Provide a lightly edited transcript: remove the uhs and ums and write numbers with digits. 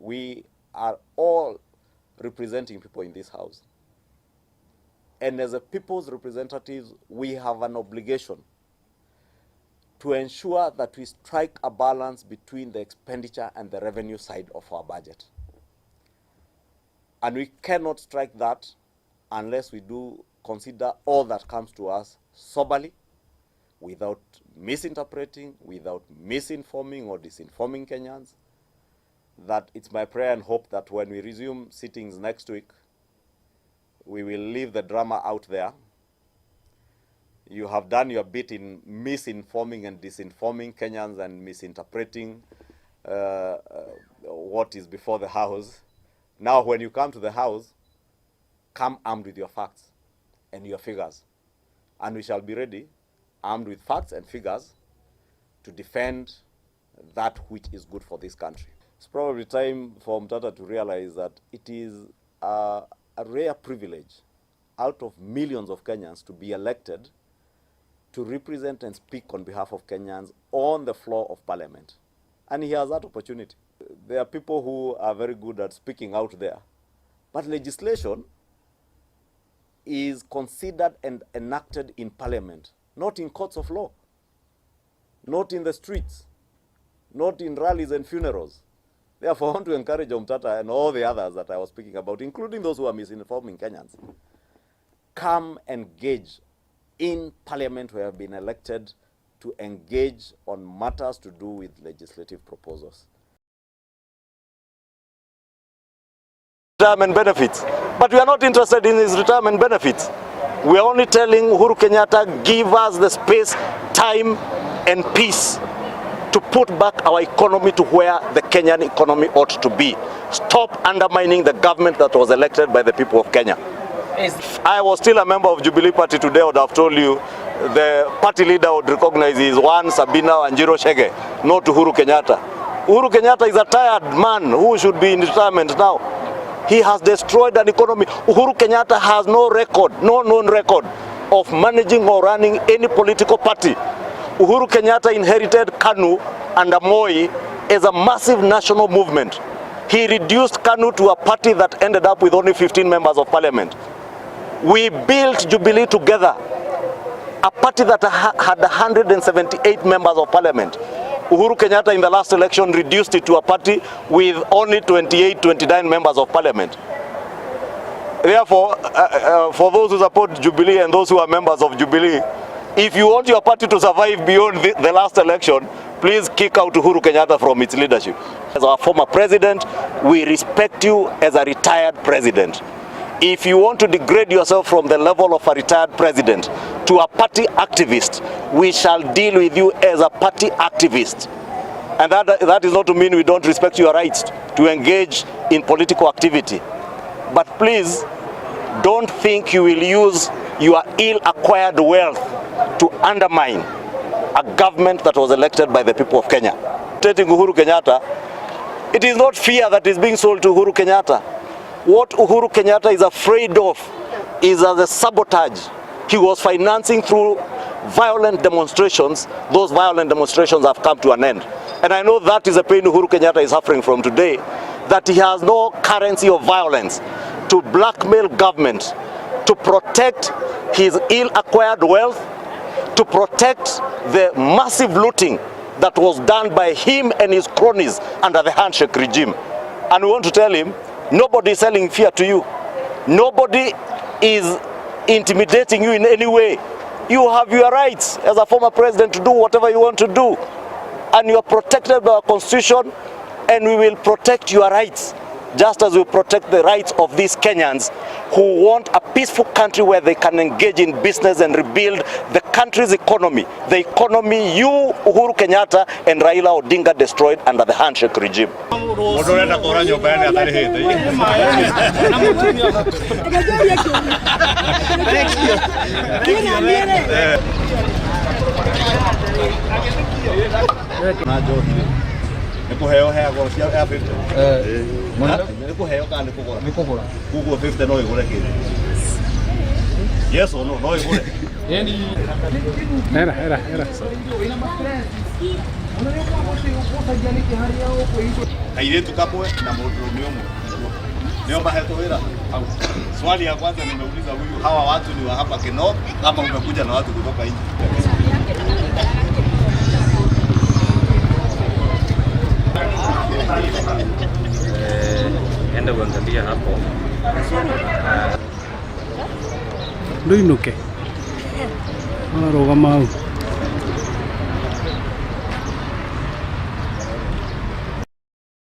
we are all representing people in this house. And as a people's representatives, we have an obligation to ensure that we strike a balance between the expenditure and the revenue side of our budget. And we cannot strike that unless we do consider all that comes to us soberly, without misinterpreting, without misinforming or disinforming Kenyans. That it's my prayer and hope that when we resume sittings next week, we will leave the drama out there. You have done your bit in misinforming and disinforming Kenyans and misinterpreting what is before the House. Now, when you come to the House, come armed with your facts and your figures. And we shall be ready, armed with facts and figures, to defend that which is good for this country. It's probably time for Omtatah to realize that it is a rare privilege out of millions of Kenyans to be elected to represent and speak on behalf of Kenyans on the floor of Parliament. And he has that opportunity. There are people who are very good at speaking out there, but legislation is considered and enacted in Parliament, not in courts of law, not in the streets, not in rallies and funerals. Therefore, I want to encourage Omtatah and all the others that I was speaking about, including those who are misinforming Kenyans, come engage in Parliament where you have been elected to engage on matters to do with legislative proposals. Retirement benefits. But we are not interested in his retirement benefits. We are only telling Uhuru Kenyatta, give us the space, time, and peace to put back our economy to where the Kenyan economy ought to be. Stop undermining the government that was elected by the people of Kenya. If I was still a member of Jubilee Party today, I would have told you the party leader would recognize is one Sabina Wanjiru Chege, not Uhuru Kenyatta. Uhuru Kenyatta is a tired man who should be in retirement now. He has destroyed an economy. Uhuru Kenyatta has no record, no known record of managing or running any political party. Uhuru Kenyatta inherited KANU under Moi as a massive national movement. He reduced KANU to a party that ended up with only 15 members of parliament. We built Jubilee together, a party that had 178 members of parliament. Uhuru Kenyatta in the last election reduced it to a party with only 29 members of parliament. Therefore, for those who support Jubilee and those who are members of Jubilee, if you want your party to survive beyond the last election, please kick out Uhuru Kenyatta from its leadership. As our former president, we respect you as a retired president. If you want to degrade yourself from the level of a retired president to a party activist, we shall deal with you as a party activist. And that is not to mean we don't respect your rights to engage in political activity. But please, don't think you will use your ill-acquired wealth to undermine a government that was elected by the people of Kenya. Taking Uhuru Kenyatta, it is not fear that is being sold to Uhuru Kenyatta. What Uhuru Kenyatta is afraid of is the sabotage he was financing through violent demonstrations. Those violent demonstrations have come to an end. And I know that is a pain Uhuru Kenyatta is suffering from today, that he has no currency of violence to blackmail government, to protect his ill-acquired wealth, to protect the massive looting that was done by him and his cronies under the handshake regime. And we want to tell him, nobody is selling fear to you. Nobody is intimidating you in any way. You have your rights as a former president to do whatever you want to do. And you are protected by our constitution, and we will protect your rights, just as we protect the rights of these Kenyans who want a peaceful country where they can engage in business and rebuild the country's economy. The economy you, Uhuru Kenyatta, and Raila ODINGA destroyed under the handshake regime. Nikuheo hego cia ya 50. Nikuheo kana nikugura. Nikugura. Kugo 50 no igure kile. Yes or no igure. Era. Kairetu kamwe na mũndũrũme ũmwe nĩo mahetwo wĩra hau. Swali ya kwanza nimeuliza huyu, hawa watu ni wa hapa Kinoo kama umekuja na watu kutoka nje? Enda uangalia hapo. Ndio inuke. Arogama.